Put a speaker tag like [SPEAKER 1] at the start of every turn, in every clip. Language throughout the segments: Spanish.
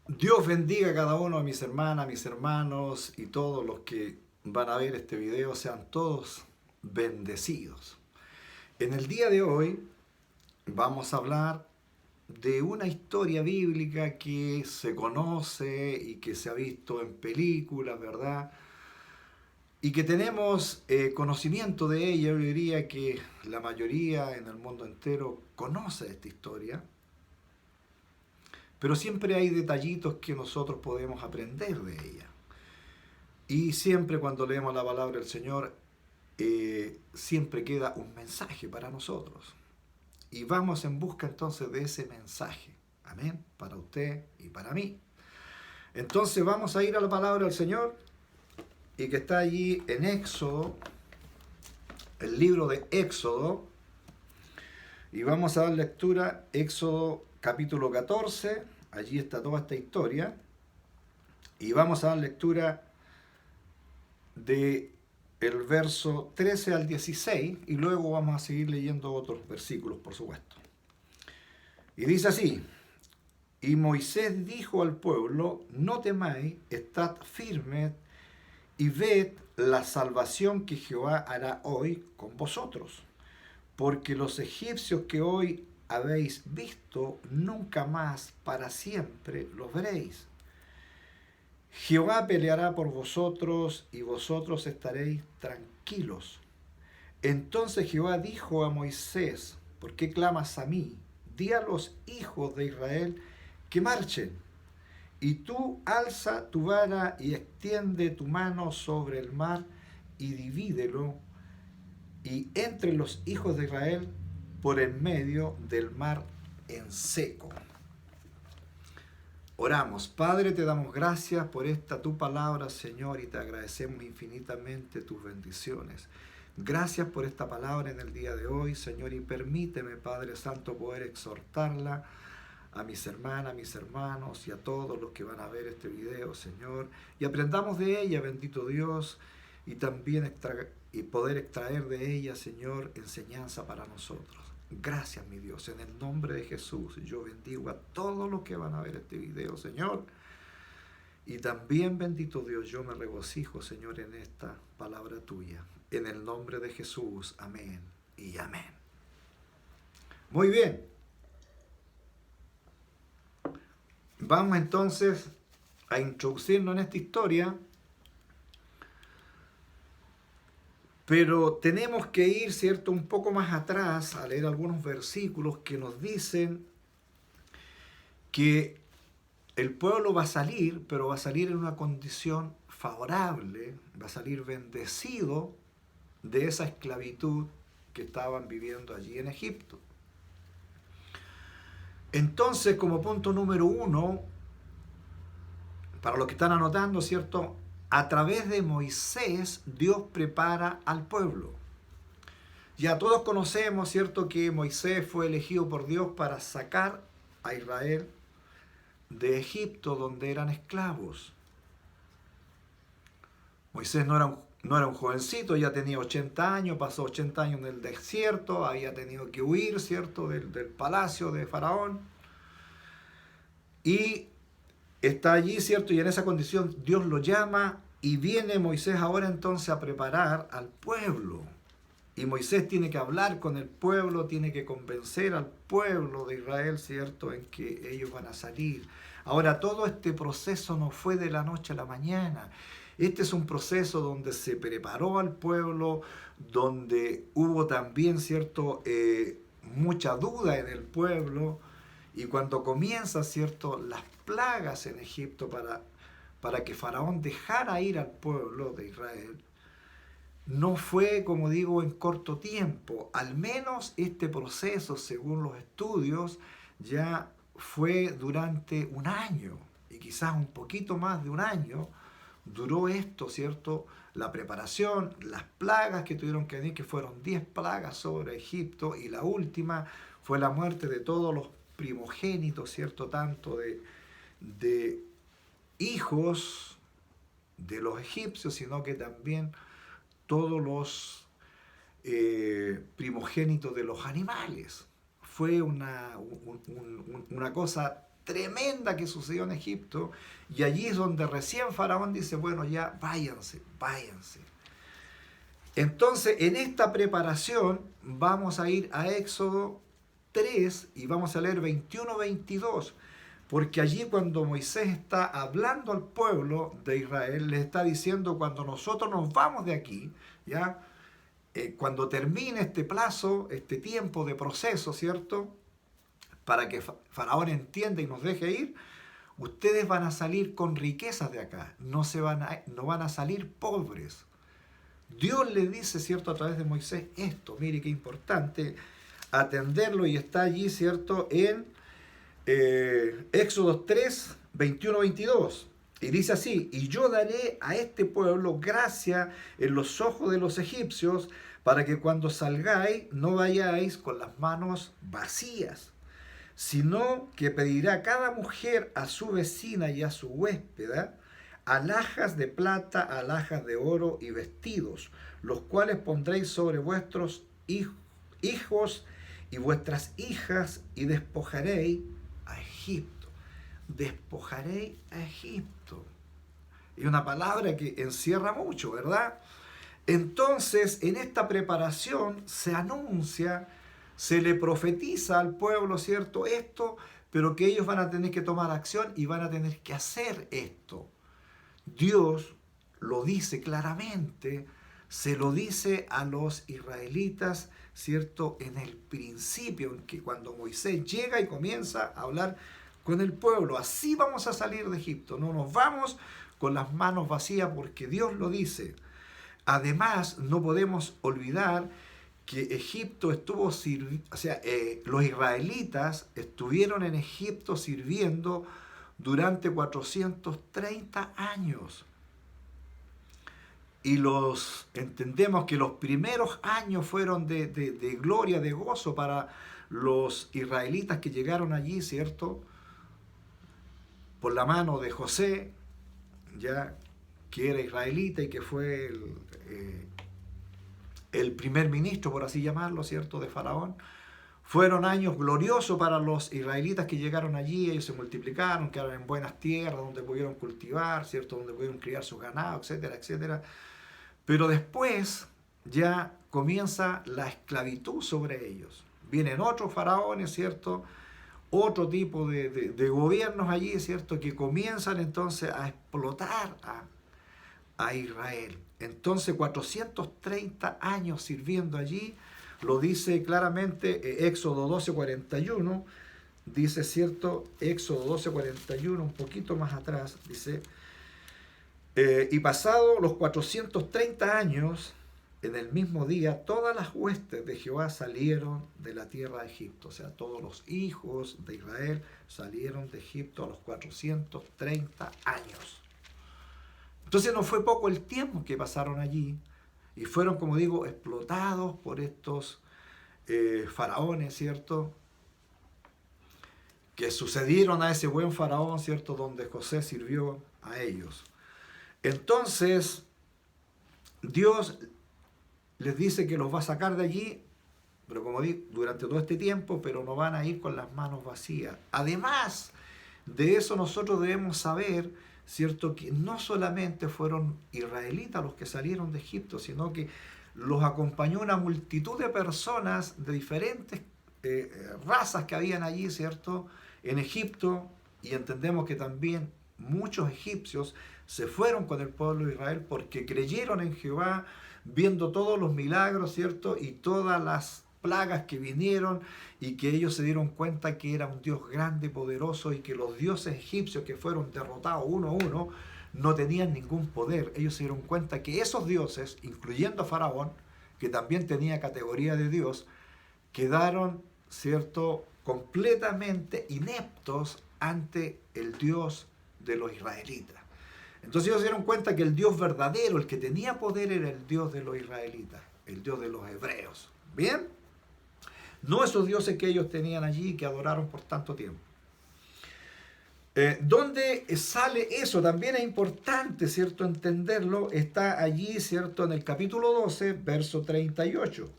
[SPEAKER 1] Dios bendiga a cada uno de mis hermanas, mis hermanos y todos los que van a ver este video, sean todos bendecidos. En el día de hoy vamos a hablar de una historia bíblica que se conoce y que se ha visto en películas, ¿verdad? Y que tenemos conocimiento de ella. Yo diría que la mayoría en el mundo entero conoce esta historia. Pero siempre hay detallitos que nosotros podemos aprender de ella. Y siempre cuando leemos la palabra del Señor, siempre queda un mensaje para nosotros. Y vamos en busca entonces de ese mensaje. Amén. Para usted y para mí. Entonces vamos a ir a la palabra del Señor y que está allí en Éxodo, el libro de Éxodo. Y vamos a dar lectura, Éxodo capítulo 14. Allí está toda esta historia. Y vamos a dar lectura de el verso 13 al 16 y luego vamos a seguir leyendo otros versículos, por supuesto. Y dice así: y Moisés dijo al pueblo: no temáis, estad firmes y ved la salvación que Jehová hará hoy con vosotros, porque los egipcios que hoy habéis visto, nunca más para siempre los veréis. Jehová peleará por vosotros y vosotros estaréis tranquilos. Entonces Jehová dijo a Moisés: ¿por qué clamas a mí? Di a los hijos de Israel que marchen. Y tú alza tu vara y extiende tu mano sobre el mar y divídelo, y entre los hijos de Israel por en medio del mar en seco. Oramos. Padre, te damos gracias por esta tu palabra, Señor, y te agradecemos infinitamente tus bendiciones. Gracias por esta palabra en el día de hoy, Señor, y permíteme, Padre Santo, poder exhortarla a mis hermanas, a mis hermanos y a todos los que van a ver este video, Señor, y aprendamos de ella, bendito Dios, y también y poder extraer de ella, Señor, enseñanza para nosotros. Gracias, mi Dios, en el nombre de Jesús, yo bendigo a todos los que van a ver este video, Señor. Y también, bendito Dios, yo me regocijo, Señor, en esta palabra tuya. En el nombre de Jesús, amén y amén. Muy bien. Vamos entonces a introducirnos en esta historia. Pero tenemos que ir, ¿cierto?, un poco más atrás a leer algunos versículos que nos dicen que el pueblo va a salir, pero va a salir en una condición favorable, va a salir bendecido de esa esclavitud que estaban viviendo allí en Egipto. Entonces, como punto número 1, para los que están anotando, ¿cierto?, a través de Moisés, Dios prepara al pueblo. Ya todos conocemos, ¿cierto?, que Moisés fue elegido por Dios para sacar a Israel de Egipto, donde eran esclavos. Moisés no era un jovencito, ya tenía 80 años, pasó 80 años en el desierto, había tenido que huir, ¿cierto?, del palacio de Faraón. Y está allí, ¿cierto? Y en esa condición Dios lo llama y viene Moisés ahora entonces a preparar al pueblo. Y Moisés tiene que hablar con el pueblo, tiene que convencer al pueblo de Israel, ¿cierto?, en que ellos van a salir. Ahora, todo este proceso no fue de la noche a la mañana. Este es un proceso donde se preparó al pueblo, donde hubo también, ¿cierto?, mucha duda en el pueblo. Y cuando comienzan, ¿cierto?, las plagas en Egipto para que Faraón dejara ir al pueblo de Israel, no fue, como digo, en corto tiempo. Al menos este proceso, según los estudios, ya fue durante un año, y quizás un poquito más de un año, duró esto, ¿cierto? La preparación, las plagas que tuvieron que venir, que fueron 10 plagas sobre Egipto, y la última fue la muerte de todos los primogénitos, ¿cierto? Tanto de hijos de los egipcios, sino que también todos los primogénitos de los animales. Fue una cosa tremenda que sucedió en Egipto, y allí es donde recién Faraón dice, bueno, ya váyanse, váyanse. Entonces, en esta preparación vamos a ir a Éxodo 3 y vamos a leer 21-22, porque allí cuando Moisés está hablando al pueblo de Israel, les está diciendo, cuando nosotros nos vamos de aquí, ¿ya? Cuando termine este plazo, este tiempo de proceso, ¿cierto? Para que Faraón entienda y nos deje ir, ustedes van a salir con riquezas de acá, no van a salir pobres. Dios le dice, ¿cierto?, a través de Moisés esto, mire qué importante atenderlo, y está allí, ¿cierto?, en Éxodo 3, 21-22. Y dice así, y yo daré a este pueblo gracia en los ojos de los egipcios, para que cuando salgáis no vayáis con las manos vacías, sino que pedirá cada mujer a su vecina y a su huéspeda alhajas de plata, alhajas de oro y vestidos, los cuales pondréis sobre vuestros hijos y vuestras hijas, y despojaréis a Egipto. Despojaréis a Egipto. Y una palabra que encierra mucho, ¿verdad? Entonces, en esta preparación se anuncia, se le profetiza al pueblo, ¿cierto?, esto, pero que ellos van a tener que tomar acción y van a tener que hacer esto. Dios lo dice claramente, se lo dice a los israelitas, ¿cierto?, en el principio, en que cuando Moisés llega y comienza a hablar con el pueblo, así vamos a salir de Egipto, no nos vamos con las manos vacías, porque Dios lo dice. Además, no podemos olvidar que Egipto estuvo los israelitas estuvieron en Egipto sirviendo durante 430 años. Y entendemos que los primeros años fueron de gloria, de gozo para los israelitas que llegaron allí, ¿cierto?, por la mano de José, ya que era israelita y que fue el primer ministro, por así llamarlo, ¿cierto?, de Faraón. Fueron años gloriosos para los israelitas que llegaron allí, ellos se multiplicaron, quedaron en buenas tierras donde pudieron cultivar, ¿cierto?, donde pudieron criar su ganado, etcétera, etcétera. Pero después ya comienza la esclavitud sobre ellos. Vienen otros faraones, ¿cierto?, otro tipo de gobiernos allí, ¿cierto?, que comienzan entonces a explotar a Israel. Entonces 430 años sirviendo allí, lo dice claramente Éxodo 12:41, dice, ¿cierto?, Éxodo 12:41, un poquito más atrás, dice, y pasado los 430 años, en el mismo día, todas las huestes de Jehová salieron de la tierra de Egipto. O sea, todos los hijos de Israel salieron de Egipto a los 430 años. Entonces no fue poco el tiempo que pasaron allí, y fueron, como digo, explotados por estos faraones, ¿cierto?, que sucedieron a ese buen faraón, ¿cierto?, donde José sirvió a ellos. Entonces, Dios les dice que los va a sacar de allí, pero como digo, durante todo este tiempo, pero no van a ir con las manos vacías. Además de eso, nosotros debemos saber, ¿cierto?, que no solamente fueron israelitas los que salieron de Egipto, sino que los acompañó una multitud de personas de diferentes razas que habían allí, ¿cierto?, en Egipto, y entendemos que también muchos egipcios se fueron con el pueblo de Israel porque creyeron en Jehová, viendo todos los milagros, ¿cierto?, y todas las plagas que vinieron, y que ellos se dieron cuenta que era un Dios grande, poderoso, y que los dioses egipcios que fueron derrotados uno a uno no tenían ningún poder. Ellos se dieron cuenta que esos dioses, incluyendo a Faraón, que también tenía categoría de Dios, quedaron, ¿cierto?, completamente ineptos ante el Dios de los israelitas. Entonces ellos se dieron cuenta que el Dios verdadero, el que tenía poder, era el Dios de los israelitas, el Dios de los hebreos. ¿Bien? No esos dioses que ellos tenían allí y que adoraron por tanto tiempo. ¿Dónde sale eso? También es importante, ¿cierto?, entenderlo. Está allí, ¿cierto?, en el capítulo 12, verso 38.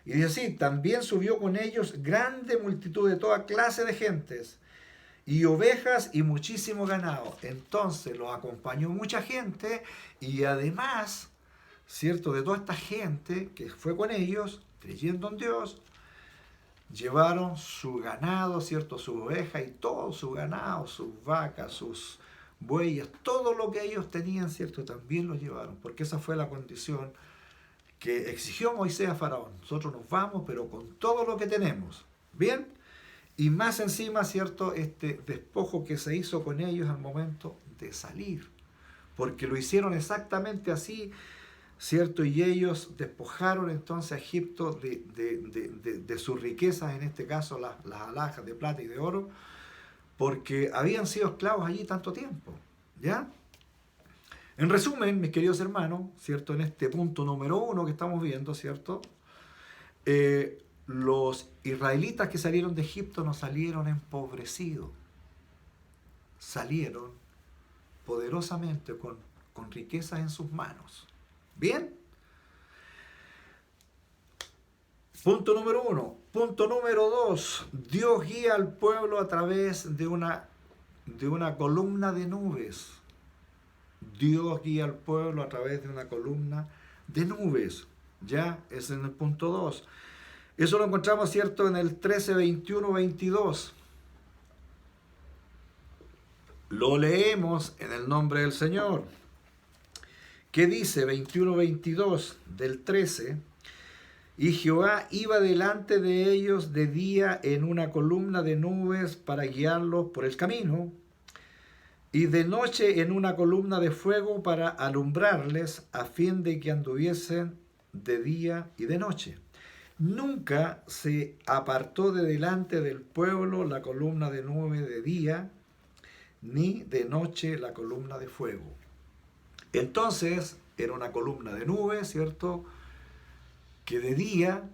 [SPEAKER 1] Y dice así: también subió con ellos grande multitud de toda clase de gentes, y ovejas y muchísimo ganado. Entonces los acompañó mucha gente y además, ¿cierto? De toda esta gente que fue con ellos, creyendo en Dios, llevaron su ganado, ¿cierto? Sus ovejas y todo su ganado, sus vacas, sus bueyes, todo lo que ellos tenían, ¿cierto? También lo llevaron, porque esa fue la condición que exigió Moisés a Faraón. Nosotros nos vamos, pero con todo lo que tenemos. ¿Bien? Y más encima, ¿cierto? Este despojo que se hizo con ellos al momento de salir. Porque lo hicieron exactamente así, ¿cierto? Y ellos despojaron entonces a Egipto de sus riquezas, en este caso las alhajas de plata y de oro, porque habían sido esclavos allí tanto tiempo. ¿Ya? En resumen, mis queridos hermanos, ¿cierto? En este punto número 1 que estamos viendo, ¿cierto? Los israelitas que salieron de Egipto no salieron empobrecidos, salieron poderosamente con riquezas en sus manos. ¿Bien? Punto número 1. Punto número 2. Dios guía al pueblo a través de una columna de nubes. Dios guía al pueblo a través de una columna de nubes. Ya, es en el punto 2. Eso lo encontramos, ¿cierto?, en el 13, 21, 22. Lo leemos en el nombre del Señor. ¿Qué dice 21, 22 del 13? Y Jehová iba delante de ellos de día en una columna de nubes para guiarlos por el camino, y de noche en una columna de fuego para alumbrarles, a fin de que anduviesen de día y de noche. Nunca se apartó de delante del pueblo la columna de nube de día, ni de noche la columna de fuego. Entonces era una columna de nube, ¿cierto?, que de día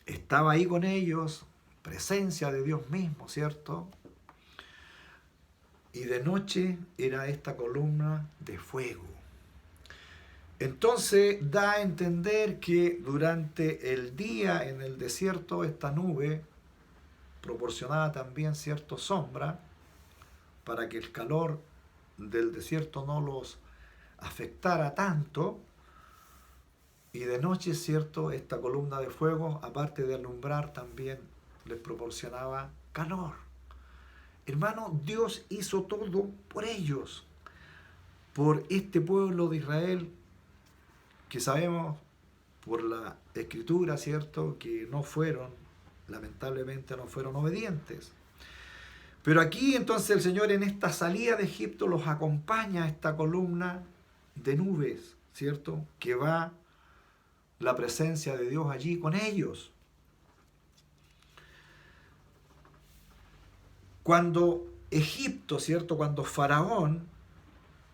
[SPEAKER 1] estaba ahí con ellos, presencia de Dios mismo, ¿cierto? Y de noche era esta columna de fuego. Entonces da a entender que durante el día en el desierto esta nube proporcionaba también cierta sombra para que el calor del desierto no los afectara tanto. Y de noche, cierto, esta columna de fuego, aparte de alumbrar, también les proporcionaba calor. Hermano, Dios hizo todo por ellos, por este pueblo de Israel, que sabemos por la Escritura, ¿cierto?, que no fueron, lamentablemente no fueron obedientes. Pero aquí entonces el Señor en esta salida de Egipto los acompaña a esta columna de nubes, ¿cierto?, que va la presencia de Dios allí con ellos. Cuando Egipto, ¿cierto?, cuando Faraón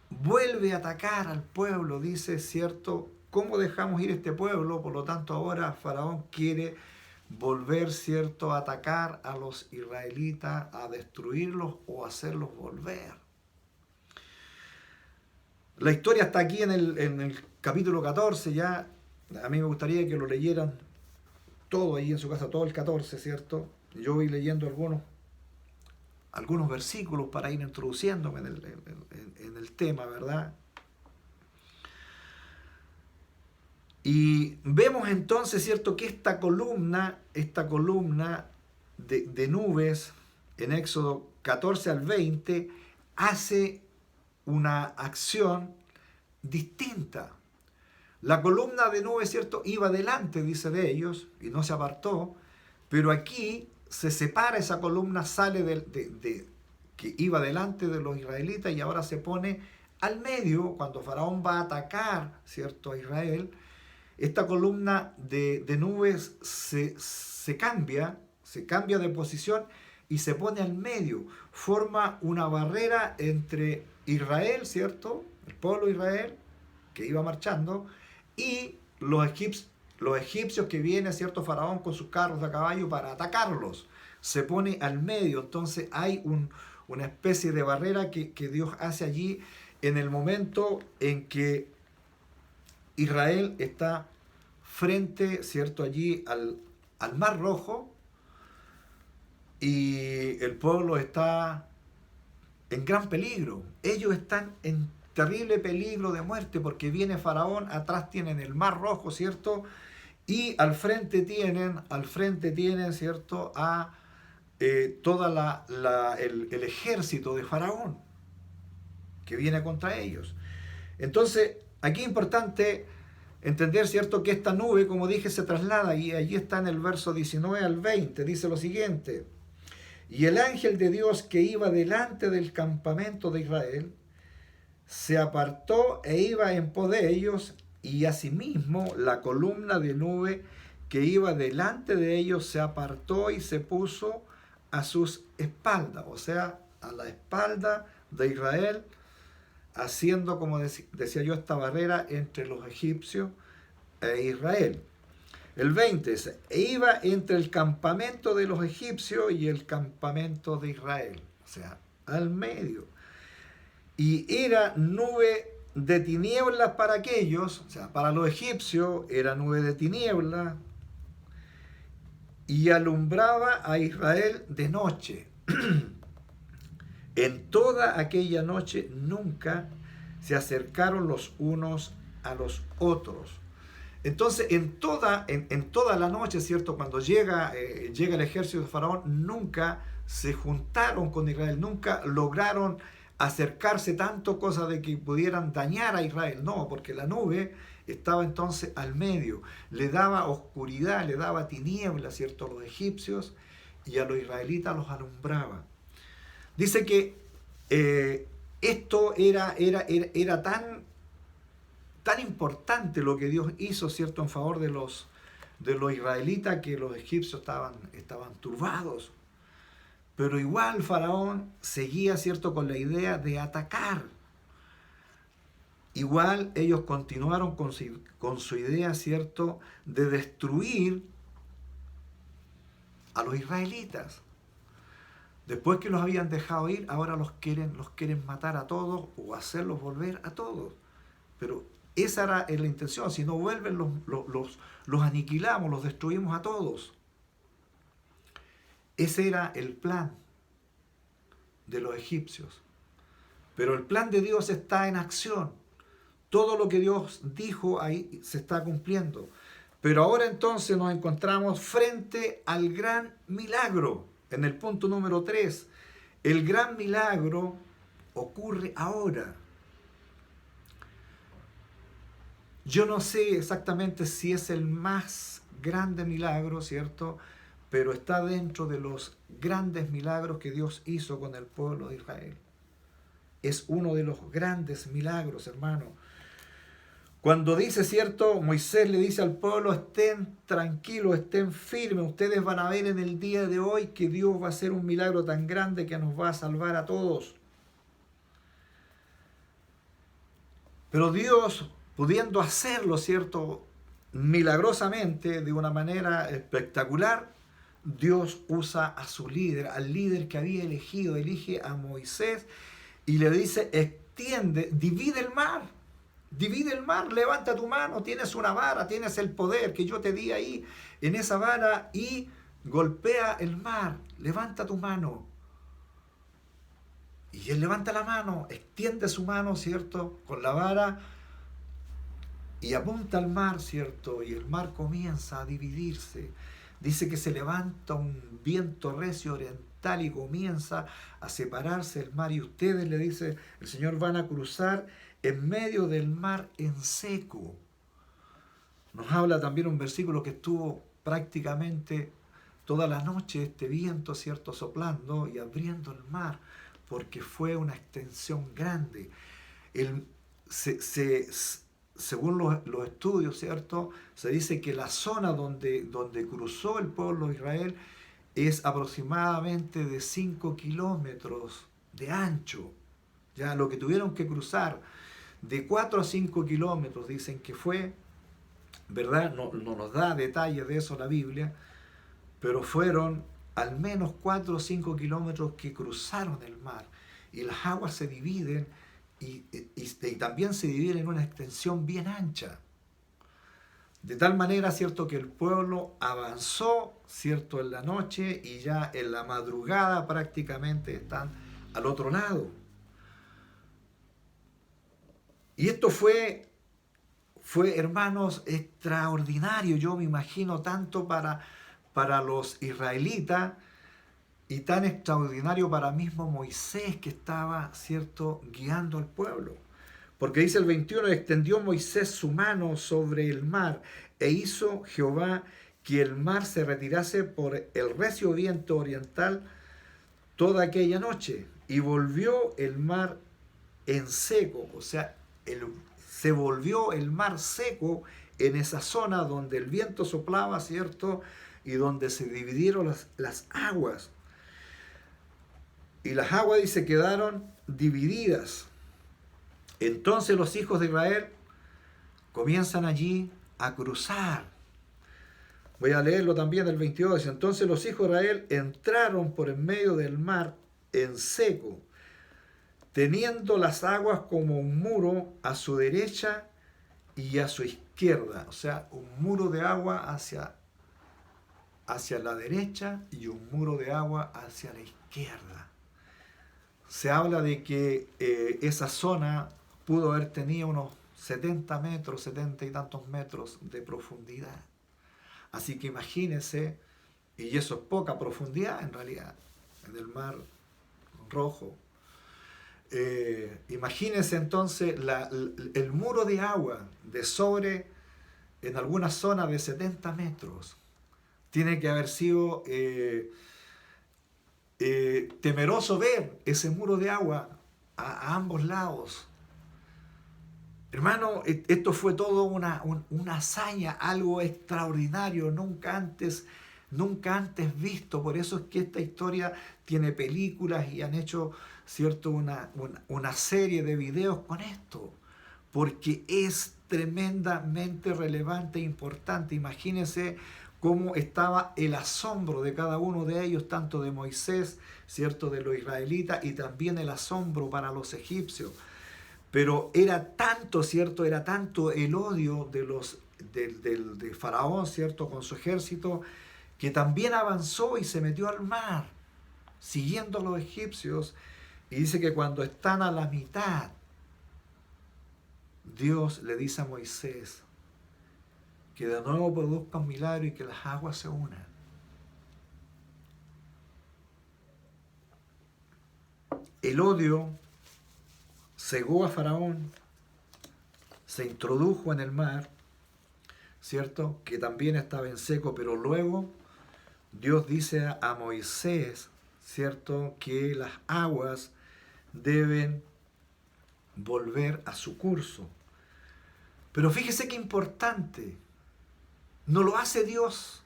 [SPEAKER 1] vuelve a atacar al pueblo, dice, ¿cierto?, ¿cómo dejamos ir este pueblo? Por lo tanto, ahora Faraón quiere volver, ¿cierto?, a atacar a los israelitas, a destruirlos o hacerlos volver. La historia está aquí en el capítulo 14, ya. A mí me gustaría que lo leyeran todo ahí en su casa, todo el 14, ¿cierto? Yo voy leyendo algunos versículos para ir introduciéndome en el tema, ¿verdad? Y vemos entonces, ¿cierto?, que esta columna de nubes en Éxodo 14 al 20 hace una acción distinta. La columna de nubes, ¿cierto?, iba delante, dice, de ellos y no se apartó, pero aquí se separa esa columna, sale que iba delante de los israelitas y ahora se pone al medio cuando Faraón va a atacar, ¿cierto?, a Israel. Esta columna de nubes se cambia de posición y se pone al medio. Forma una barrera entre Israel, ¿cierto?, el pueblo de Israel, que iba marchando, y los egipcios que viene, ¿cierto?, Faraón con sus carros de caballo para atacarlos. Se pone al medio. Entonces hay una especie de barrera que Dios hace allí en el momento en que Israel está frente, ¿cierto?, allí al Mar Rojo, y el pueblo está en gran peligro. Ellos están en terrible peligro de muerte porque viene Faraón, atrás tienen el Mar Rojo, ¿cierto? Y al frente tienen, ¿cierto? A toda el ejército de Faraón que viene contra ellos. Entonces, aquí es importante entender, ¿cierto?, que esta nube, como dije, se traslada, y allí está en el verso 19 al 20, dice lo siguiente: y el ángel de Dios que iba delante del campamento de Israel se apartó e iba en pos de ellos, y asimismo la columna de nube que iba delante de ellos se apartó y se puso a sus espaldas, o sea, a la espalda de Israel, haciendo, como decía yo, esta barrera entre los egipcios e Israel. El 20 dice: e iba entre el campamento de los egipcios y el campamento de Israel, o sea, al medio. Y era nube de tinieblas para aquellos, o sea, para los egipcios era nube de tinieblas, y alumbraba a Israel de noche. En toda aquella noche nunca se acercaron los unos a los otros. Entonces, en toda la noche, ¿cierto? Cuando llega el ejército de Faraón, nunca se juntaron con Israel, nunca lograron acercarse tanto, cosa de que pudieran dañar a Israel. No, porque la nube estaba entonces al medio, le daba oscuridad, le daba tinieblas, ¿cierto?, a los egipcios, y a los israelitas los alumbraba. Dice que esto era tan importante lo que Dios hizo, ¿cierto?, en favor de los israelitas, que los egipcios estaban turbados. Pero igual Faraón seguía, ¿cierto?, con la idea de atacar. Igual ellos continuaron con su idea, ¿cierto?, de destruir a los israelitas. Después que los habían dejado ir, ahora los quieren matar a todos o hacerlos volver a todos. Pero esa era la intención. Si no vuelven, los aniquilamos, los destruimos a todos. Ese era el plan de los egipcios. Pero el plan de Dios está en acción. Todo lo que Dios dijo ahí se está cumpliendo. Pero ahora entonces nos encontramos frente al gran milagro. En el punto número 3, el gran milagro ocurre ahora. Yo no sé exactamente si es el más grande milagro, ¿cierto?, pero está dentro de los grandes milagros que Dios hizo con el pueblo de Israel. Es uno de los grandes milagros, hermano. Cuando dice, ¿cierto?, Moisés le dice al pueblo: estén tranquilos, estén firmes, ustedes van a ver en el día de hoy que Dios va a hacer un milagro tan grande que nos va a salvar a todos. Pero Dios, pudiendo hacerlo, ¿cierto?, milagrosamente, de una manera espectacular, Dios usa a su líder, al líder que había elegido, elige a Moisés y le dice: extiende, divide el mar. Divide el mar, levanta tu mano, tienes una vara, tienes el poder que yo te di ahí en esa vara, y golpea el mar, levanta tu mano. Y él levanta la mano, extiende su mano, ¿cierto?, con la vara, y apunta al mar, ¿cierto?, y el mar comienza a dividirse. Dice que se levanta un viento recio oriental y comienza a separarse el mar, y ustedes, le dice el Señor, van a cruzar en medio del mar en seco. Nos habla también un versículo que estuvo prácticamente toda la noche este viento, ¿cierto?, soplando y abriendo el mar, porque fue una extensión grande. Según los estudios, ¿cierto?, se dice que la zona donde cruzó el pueblo de Israel es aproximadamente de 5 kilómetros de ancho. Ya lo que tuvieron que cruzar de 4 a 5 kilómetros, dicen que fue, ¿verdad? No nos da detalles de eso la Biblia, pero fueron al menos 4 o 5 kilómetros que cruzaron el mar, y las aguas se dividen y también se dividen en una extensión bien ancha. De tal manera, ¿cierto?, que el pueblo avanzó, ¿cierto?, en la noche y ya en la madrugada prácticamente están al otro lado. Y esto fue, hermanos, extraordinario. Yo me imagino tanto para los israelitas y tan extraordinario para mismo Moisés, que estaba, ¿cierto?, guiando al pueblo. Porque dice el 21, extendió Moisés su mano sobre el mar e hizo Jehová que el mar se retirase por el recio viento oriental toda aquella noche. Y volvió el mar en seco, o sea, se volvió el mar seco en esa zona donde el viento soplaba, ¿cierto? Y donde se dividieron las aguas. Y las aguas, dice, quedaron divididas. Entonces los hijos de Israel comienzan allí a cruzar. Voy a leerlo también del 22. Entonces los hijos de Israel entraron por en medio del mar en seco, teniendo las aguas como un muro a su derecha y a su izquierda. O sea, un muro de agua hacia la derecha y un muro de agua hacia la izquierda. Se habla de que esa zona pudo haber tenido unos 70 metros, 70 y tantos metros de profundidad. Así que imagínense, y eso es poca profundidad en realidad, en el mar Rojo. Imagínense entonces el muro de agua de sobre, en algunas zonas de 70 metros. Tiene que haber sido temeroso ver ese muro de agua a ambos lados. Hermano, esto fue todo una hazaña, algo extraordinario, nunca antes visto. Por eso es que esta historia tiene películas y han hecho, ¿cierto?, una serie de videos con esto, porque es tremendamente relevante e importante. Imagínense cómo estaba el asombro de cada uno de ellos, tanto de Moisés, ¿cierto?, de los israelitas, y también el asombro para los egipcios. Pero era tanto, ¿cierto?, era tanto el odio de Faraón, ¿cierto?, con su ejército, que también avanzó y se metió al mar, siguiendo a los egipcios. Y dice que cuando están a la mitad, Dios le dice a Moisés que de nuevo produzca un milagro y que las aguas se unan. El odio cegó a Faraón, se introdujo en el mar, ¿cierto?, que también estaba en seco, pero luego Dios dice a Moisés, ¿cierto?, que las aguas deben volver a su curso. Pero fíjese qué importante, no lo hace Dios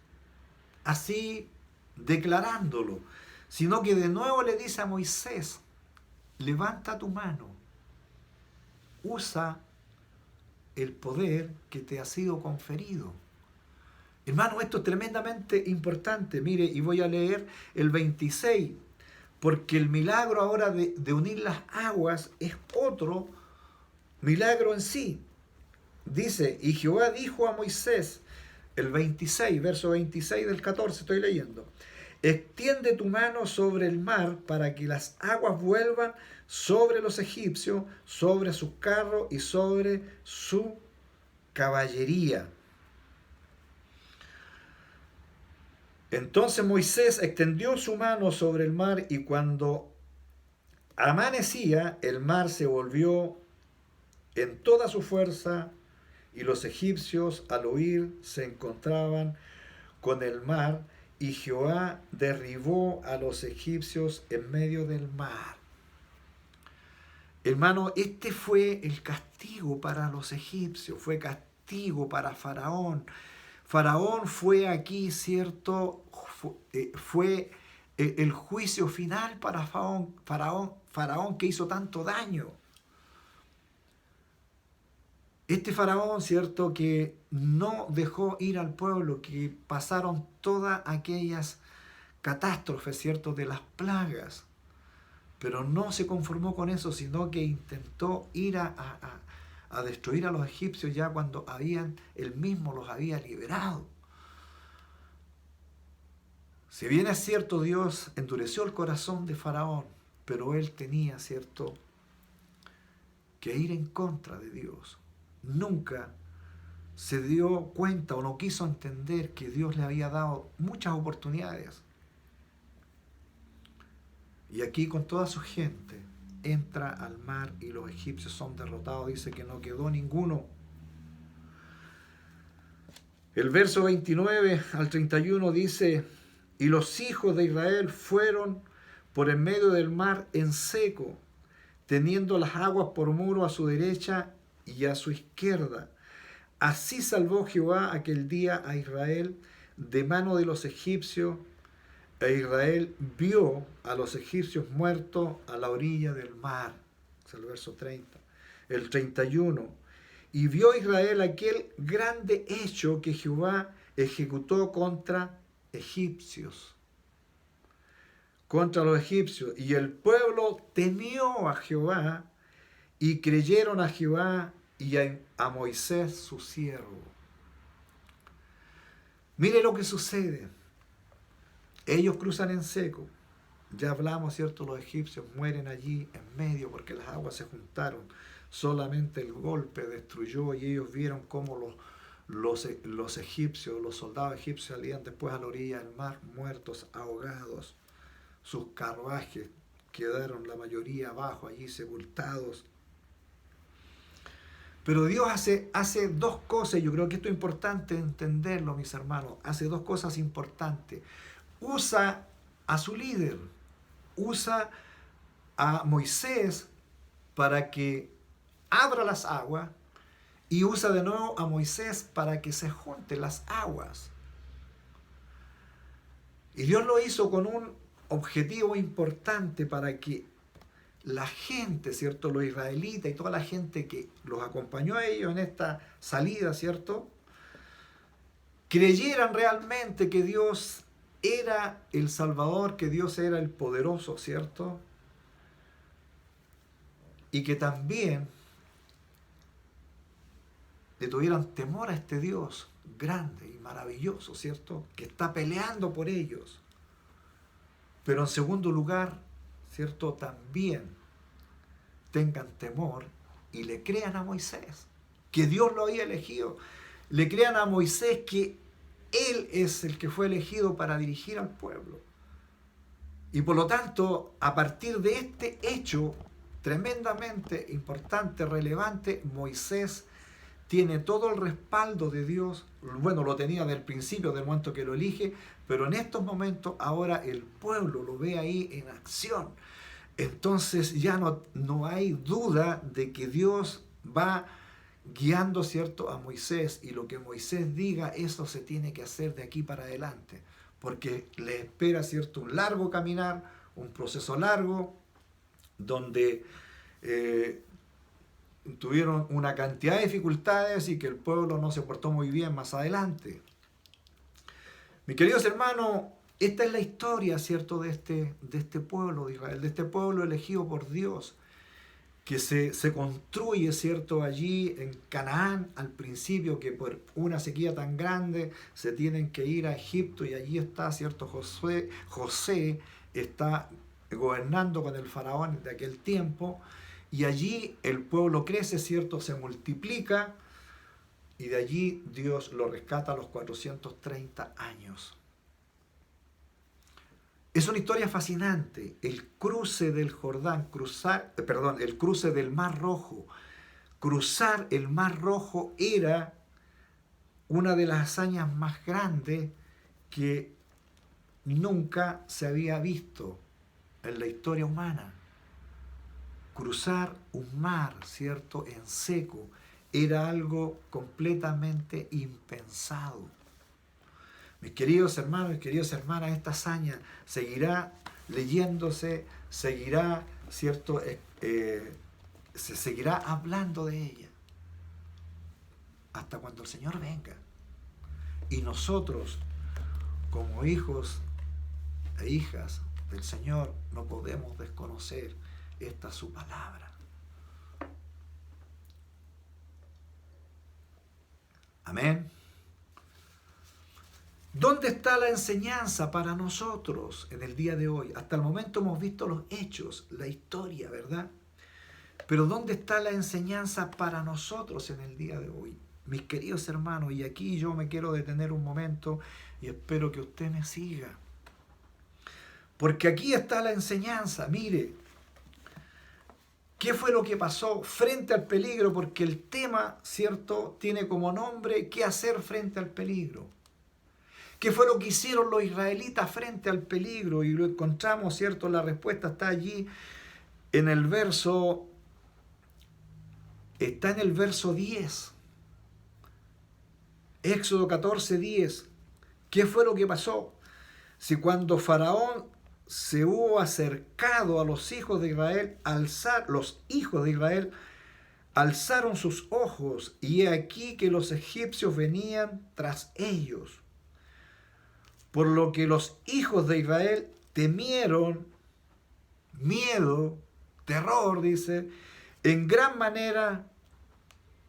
[SPEAKER 1] así declarándolo, sino que de nuevo le dice a Moisés, levanta tu mano, usa el poder que te ha sido conferido. Hermano, esto es tremendamente importante. Mire, y voy a leer el 26, porque el milagro ahora de unir las aguas es otro milagro en sí. Dice, y Jehová dijo a Moisés, el 26, verso 26 del 14, estoy leyendo, extiende tu mano sobre el mar para que las aguas vuelvan sobre los egipcios, sobre sus carros y sobre su caballería. Entonces Moisés extendió su mano sobre el mar y cuando amanecía, el mar se volvió en toda su fuerza y los egipcios al huir se encontraban con el mar y Jehová derribó a los egipcios en medio del mar. Hermano, este fue el castigo para los egipcios, fue castigo para Faraón. Faraón fue aquí, ¿cierto? Fue el juicio final para Faraón que hizo tanto daño. Este Faraón, ¿cierto?, que no dejó ir al pueblo, que pasaron todas aquellas catástrofes, ¿cierto?, de las plagas. Pero no se conformó con eso, sino que intentó ir a a destruir a los egipcios ya cuando él mismo los había liberado. Si bien es cierto, Dios endureció el corazón de Faraón, pero él tenía, cierto, que ir en contra de Dios. Nunca se dio cuenta o no quiso entender que Dios le había dado muchas oportunidades. Y aquí con toda su gente entra al mar y los egipcios son derrotados. Dice que no quedó ninguno. El verso 29 al 31 dice: y los hijos de Israel fueron por en medio del mar en seco, teniendo las aguas por muro a su derecha y a su izquierda. Así salvó Jehová aquel día a Israel de mano de los egipcios, e Israel vio a los egipcios muertos a la orilla del mar. Es el verso 30. El 31. Y vio Israel aquel grande hecho que Jehová ejecutó contra egipcios. Contra los egipcios. Y el pueblo temió a Jehová y creyeron a Jehová y a Moisés su siervo. Mire lo que sucede. Ellos cruzan en seco. Ya hablamos, ¿cierto? Los egipcios mueren allí en medio porque las aguas se juntaron. Solamente el golpe destruyó y ellos vieron cómo los egipcios, los soldados egipcios salían después a la orilla del mar muertos, ahogados. Sus carruajes quedaron la mayoría abajo allí sepultados. Pero Dios hace dos cosas, y yo creo que esto es importante entenderlo, mis hermanos. Hace dos cosas importantes. Usa a su líder, usa a Moisés para que abra las aguas y usa de nuevo a Moisés para que se junten las aguas. Y Dios lo hizo con un objetivo importante para que la gente, ¿cierto? Los israelitas y toda la gente que los acompañó a ellos en esta salida, ¿cierto? Creyeran realmente que Dios era el Salvador, que Dios era el poderoso, ¿cierto? Y que también le tuvieran temor a este Dios grande y maravilloso, ¿cierto? Que está peleando por ellos. Pero en segundo lugar, ¿cierto? También tengan temor y le crean a Moisés, que Dios lo había elegido. Le crean a Moisés que él es el que fue elegido para dirigir al pueblo. Y por lo tanto, a partir de este hecho tremendamente importante, relevante, Moisés tiene todo el respaldo de Dios. Bueno, lo tenía del principio, del momento que lo elige, pero en estos momentos ahora el pueblo lo ve ahí en acción. Entonces ya no hay duda de que Dios va guiando, ¿cierto?, a Moisés, y lo que Moisés diga, eso se tiene que hacer de aquí para adelante, porque le espera, ¿cierto?, un largo caminar, un proceso largo, donde tuvieron una cantidad de dificultades y que el pueblo no se portó muy bien más adelante. Mis queridos hermanos, esta es la historia, ¿cierto?, de este pueblo de Israel, de este pueblo elegido por Dios, que se construye, ¿cierto?, allí en Canaán al principio, que por una sequía tan grande se tienen que ir a Egipto, y allí está, ¿cierto?, José está gobernando con el faraón de aquel tiempo, y allí el pueblo crece, ¿cierto?, se multiplica, y de allí Dios lo rescata a los 430 años. Es una historia fascinante, el cruce del Jordán, el cruce del Mar Rojo. Cruzar el Mar Rojo era una de las hazañas más grandes que nunca se había visto en la historia humana. Cruzar un mar, ¿cierto?, en seco, era algo completamente impensado. Mis queridos hermanos, mis queridas hermanas, esta hazaña seguirá leyéndose, seguirá, ¿cierto?, se seguirá hablando de ella hasta cuando el Señor venga. Y nosotros, como hijos e hijas del Señor, no podemos desconocer esta su palabra. Amén. ¿Dónde está la enseñanza para nosotros en el día de hoy? Hasta el momento hemos visto los hechos, la historia, ¿verdad? Pero ¿dónde está la enseñanza para nosotros en el día de hoy? Mis queridos hermanos, y aquí yo me quiero detener un momento y espero que usted me siga. Porque aquí está la enseñanza. Mire, ¿qué fue lo que pasó frente al peligro? Porque el tema, ¿cierto?, tiene como nombre ¿qué hacer frente al peligro? ¿Qué fue lo que hicieron los israelitas frente al peligro? Y lo encontramos, ¿cierto? La respuesta está allí en el verso, está en el verso 10. Éxodo 14, 10. ¿Qué fue lo que pasó? Si cuando Faraón se hubo acercado a los hijos de Israel, los hijos de Israel alzaron sus ojos, y he aquí que los egipcios venían tras ellos. Por lo que los hijos de Israel temieron, miedo, terror, dice, en gran manera,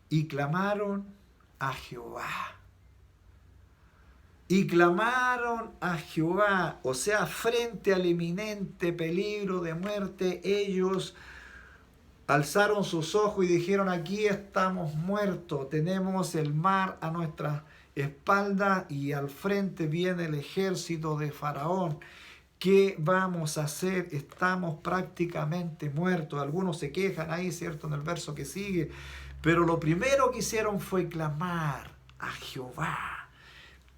[SPEAKER 1] y clamaron a Jehová. Y clamaron a Jehová, o sea, frente al inminente peligro de muerte, ellos alzaron sus ojos y dijeron: aquí estamos muertos, tenemos el mar a nuestras espaldas y al frente viene el ejército de Faraón. ¿Qué vamos a hacer? Estamos prácticamente muertos. Algunos se quejan ahí, ¿cierto?, en el verso que sigue. Pero lo primero que hicieron fue clamar a Jehová.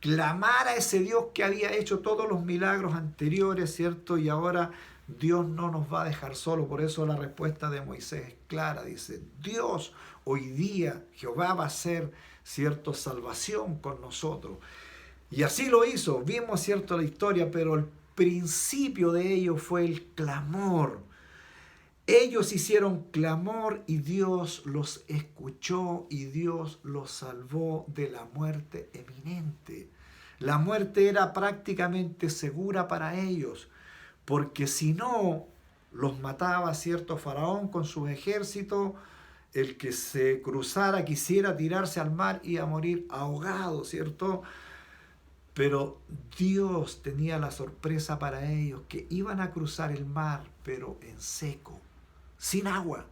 [SPEAKER 1] Clamar a ese Dios que había hecho todos los milagros anteriores, ¿cierto? Y ahora Dios no nos va a dejar solo. Por eso la respuesta de Moisés es clara. Dice: Dios hoy día, Jehová va a hacer, ¿cierto?, salvación con nosotros. Y así lo hizo. Vimos, ¿cierto?, la historia, pero el principio de ello fue el clamor. Ellos hicieron clamor y Dios los escuchó y Dios los salvó de la muerte eminente. La muerte era prácticamente segura para ellos, porque si no, los mataba, ¿cierto?, Faraón con su ejército. El que se cruzara, quisiera tirarse al mar, y a morir ahogado, ¿cierto? Pero Dios tenía la sorpresa para ellos, que iban a cruzar el mar, pero en seco, sin agua.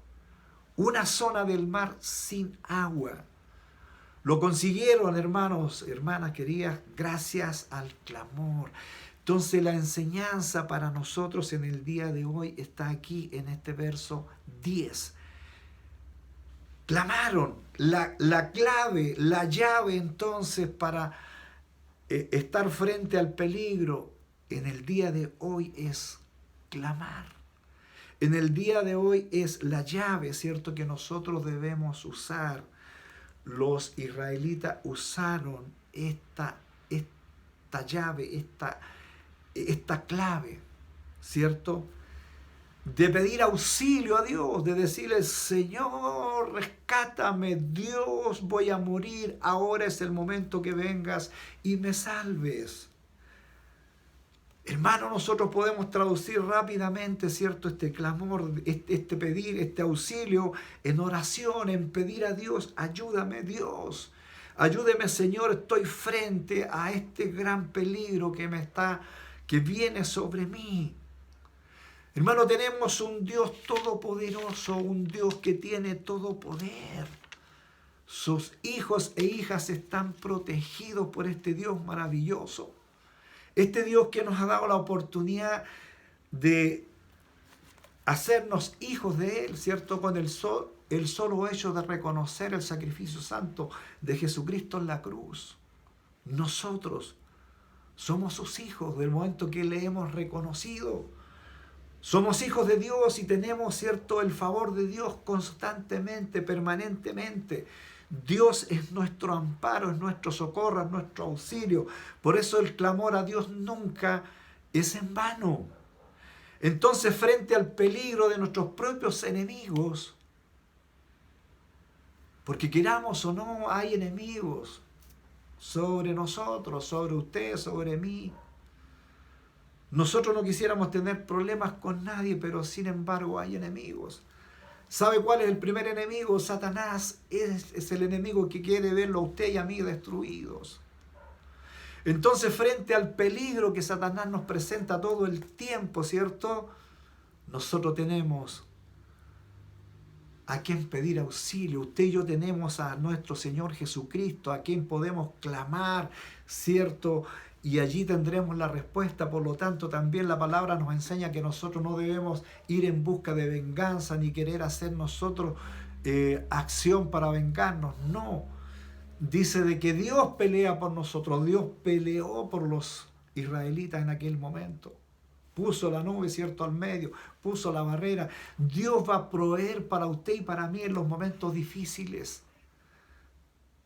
[SPEAKER 1] Una zona del mar sin agua. Lo consiguieron, hermanos, hermanas queridas, gracias al clamor. Entonces la enseñanza para nosotros en el día de hoy está aquí en este verso 10. Clamaron. La clave, la llave entonces para estar frente al peligro en el día de hoy es clamar. En el día de hoy es la llave, ¿cierto?, que nosotros debemos usar. Los israelitas usaron esta llave, esta clave, ¿cierto?, de pedir auxilio a Dios, de decirle: Señor, rescátame, Dios, voy a morir, ahora es el momento que vengas y me salves. Hermano, nosotros podemos traducir rápidamente, ¿cierto?, este clamor, este pedir, este auxilio en oración, en pedir a Dios: ayúdame, Dios, ayúdeme, Señor, estoy frente a este gran peligro que viene sobre mí. Hermano, tenemos un Dios todopoderoso, un Dios que tiene todo poder. Sus hijos e hijas están protegidos por este Dios maravilloso. Este Dios que nos ha dado la oportunidad de hacernos hijos de Él, ¿cierto?, con el solo hecho de reconocer el sacrificio santo de Jesucristo en la cruz. Nosotros somos sus hijos del momento que le hemos reconocido. Somos hijos de Dios y tenemos, ¿cierto?, el favor de Dios constantemente, permanentemente. Dios es nuestro amparo, es nuestro socorro, es nuestro auxilio. Por eso el clamor a Dios nunca es en vano. Entonces, frente al peligro de nuestros propios enemigos, porque queramos o no, hay enemigos sobre nosotros, sobre usted, sobre mí. Nosotros no quisiéramos tener problemas con nadie, pero sin embargo hay enemigos. ¿Sabe cuál es el primer enemigo? Satanás es el enemigo que quiere verlo a usted y a mí destruidos. Entonces, frente al peligro que Satanás nos presenta todo el tiempo, ¿cierto? Nosotros tenemos a quien pedir auxilio. Usted y yo tenemos a nuestro Señor Jesucristo, a quien podemos clamar, ¿cierto? Y allí tendremos la respuesta. Por lo tanto, también la palabra nos enseña que nosotros no debemos ir en busca de venganza ni querer hacer nosotros acción para vengarnos. No. Dice de que Dios pelea por nosotros. Dios peleó por los israelitas en aquel momento. Puso la nube, ¿cierto?, al medio, puso la barrera. Dios va a proveer para usted y para mí en los momentos difíciles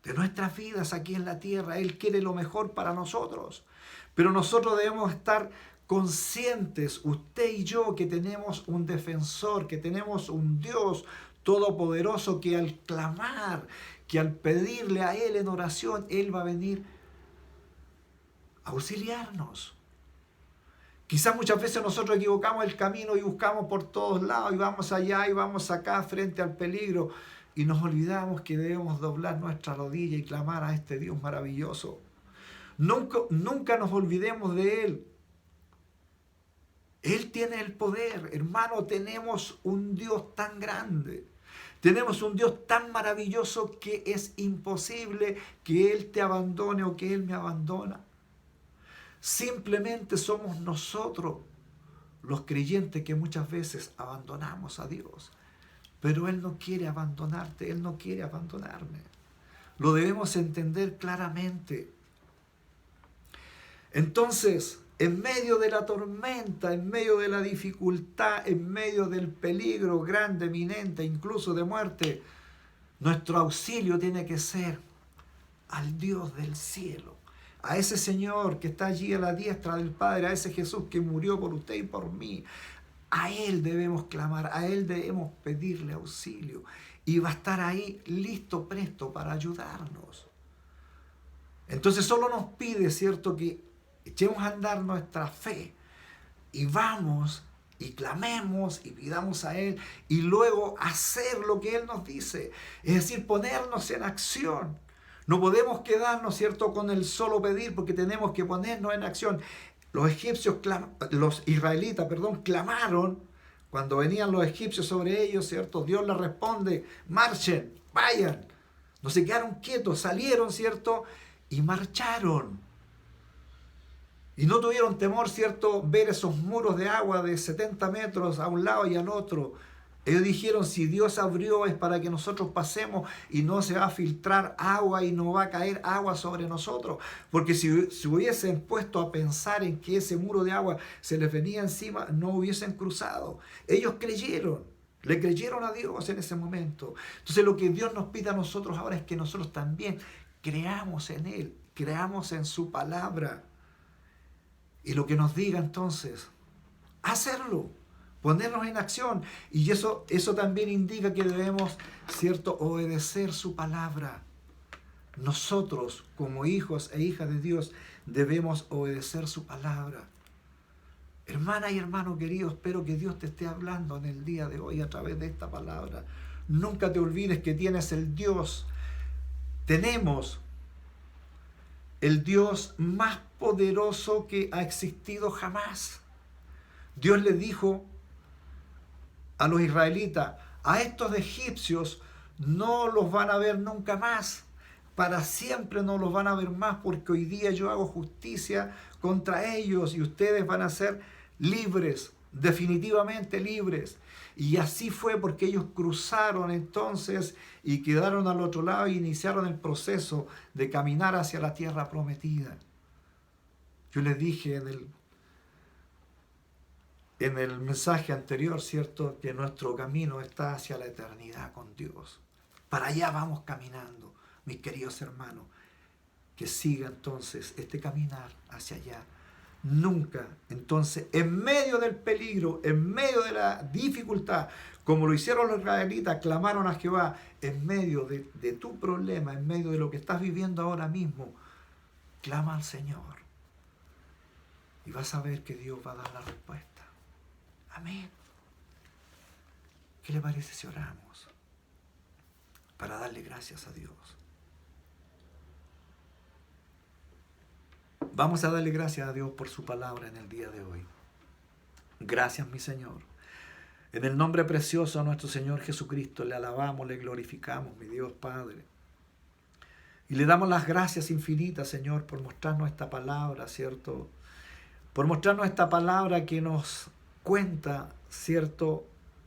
[SPEAKER 1] de nuestras vidas aquí en la tierra. Él quiere lo mejor para nosotros. Pero nosotros debemos estar conscientes, usted y yo, que tenemos un defensor, que tenemos un Dios todopoderoso que al clamar, que al pedirle a Él en oración, Él va a venir a auxiliarnos. Quizás muchas veces nosotros equivocamos el camino y buscamos por todos lados y vamos allá y vamos acá frente al peligro y nos olvidamos que debemos doblar nuestra rodilla y clamar a este Dios maravilloso. Nunca nos olvidemos de Él. Él tiene el poder. Hermano, tenemos un Dios tan grande. Tenemos un Dios tan maravilloso que es imposible que Él te abandone o que Él me abandona. Simplemente somos nosotros los creyentes que muchas veces abandonamos a Dios. Pero Él no quiere abandonarte, Él no quiere abandonarme. Lo debemos entender claramente. Entonces, en medio de la tormenta, en medio de la dificultad, en medio del peligro grande, eminente, incluso de muerte, nuestro auxilio tiene que ser al Dios del cielo. A ese Señor que está allí a la diestra del Padre, a ese Jesús que murió por usted y por mí. A Él debemos clamar, a Él debemos pedirle auxilio. Y va a estar ahí listo, presto para ayudarnos. Entonces solo nos pide, ¿cierto?, que echemos a andar nuestra fe. Y vamos y clamemos y pidamos a Él. Y luego hacer lo que Él nos dice. Es decir, ponernos en acción. No podemos quedarnos, ¿cierto?, con el solo pedir, porque tenemos que ponernos en acción. Los israelitas, clamaron cuando venían los egipcios sobre ellos, ¿cierto? Dios les responde, marchen, vayan. No se quedaron quietos, salieron, ¿cierto? Y marcharon. Y no tuvieron temor, ¿cierto?, ver esos muros de agua de 70 metros a un lado y al otro. Ellos dijeron, si Dios abrió es para que nosotros pasemos y no se va a filtrar agua y no va a caer agua sobre nosotros. Porque si hubiesen puesto a pensar en que ese muro de agua se les venía encima, no hubiesen cruzado. Ellos creyeron, le creyeron a Dios en ese momento. Entonces lo que Dios nos pide a nosotros ahora es que nosotros también creamos en Él, creamos en su palabra. Y lo que nos diga entonces, hacerlo. Ponernos en acción. Y eso también indica que debemos, ¿cierto?, obedecer su palabra. Nosotros, como hijos e hijas de Dios, debemos obedecer su palabra. Hermana y hermano querido, espero que Dios te esté hablando en el día de hoy a través de esta palabra. Nunca te olvides que tienes el Dios. Tenemos el Dios más poderoso que ha existido jamás. Dios le dijo a los israelitas, a estos egipcios no los van a ver nunca más, para siempre no los van a ver más, porque hoy día yo hago justicia contra ellos y ustedes van a ser libres, definitivamente libres. Y así fue, porque ellos cruzaron entonces y quedaron al otro lado y iniciaron el proceso de caminar hacia la tierra prometida. Yo les dije en el mensaje anterior, ¿cierto?, que nuestro camino está hacia la eternidad con Dios. Para allá vamos caminando, mis queridos hermanos. Que siga entonces este caminar hacia allá. Nunca, entonces, en medio del peligro, en medio de la dificultad, como lo hicieron los israelitas, clamaron a Jehová, en medio de tu problema, en medio de lo que estás viviendo ahora mismo, clama al Señor. Y vas a ver que Dios va a dar la respuesta. Amén. ¿Qué le parece si oramos para darle gracias a Dios? Vamos a darle gracias a Dios por su palabra en el día de hoy. Gracias, mi Señor. En el nombre precioso a nuestro Señor Jesucristo le alabamos, le glorificamos, mi Dios Padre. Y le damos las gracias infinitas, Señor, por mostrarnos esta palabra, ¿cierto? Por mostrarnos esta palabra que nos cuenta, ¿cierto?,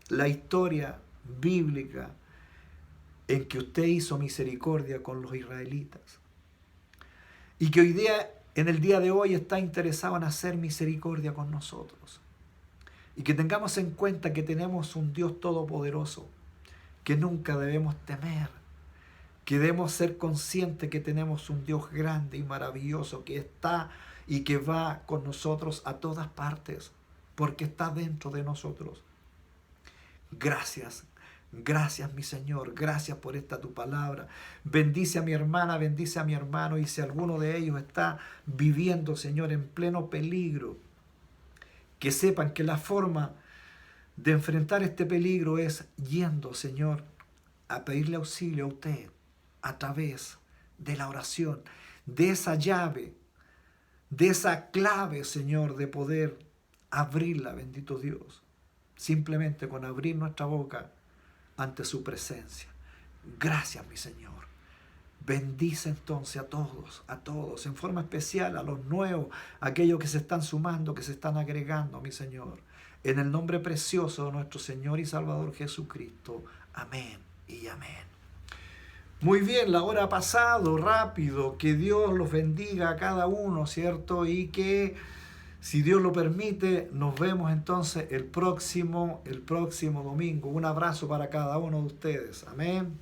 [SPEAKER 1] la historia bíblica en que usted hizo misericordia con los israelitas. Y que hoy día, en el día de hoy, está interesado en hacer misericordia con nosotros. Y que tengamos en cuenta que tenemos un Dios todopoderoso, que nunca debemos temer, que debemos ser conscientes que tenemos un Dios grande y maravilloso que está y que va con nosotros a todas partes, porque está dentro de nosotros. Gracias, gracias mi Señor, gracias por esta tu palabra. Bendice a mi hermana, bendice a mi hermano, y si alguno de ellos está viviendo, Señor, en pleno peligro, que sepan que la forma de enfrentar este peligro es yendo, Señor, a pedirle auxilio a usted a través de la oración, de esa llave, de esa clave, Señor, de poder abrirla, bendito Dios, simplemente con abrir nuestra boca ante su presencia. Gracias, mi Señor. Bendice entonces a todos, en forma especial a los nuevos, a aquellos que se están sumando, que se están agregando, mi Señor. En el nombre precioso de nuestro Señor y Salvador Jesucristo. Amén y amén. Muy bien, la hora ha pasado rápido. Que Dios los bendiga a cada uno, ¿cierto? Y que, si Dios lo permite, nos vemos entonces el próximo domingo. Un abrazo para cada uno de ustedes. Amén.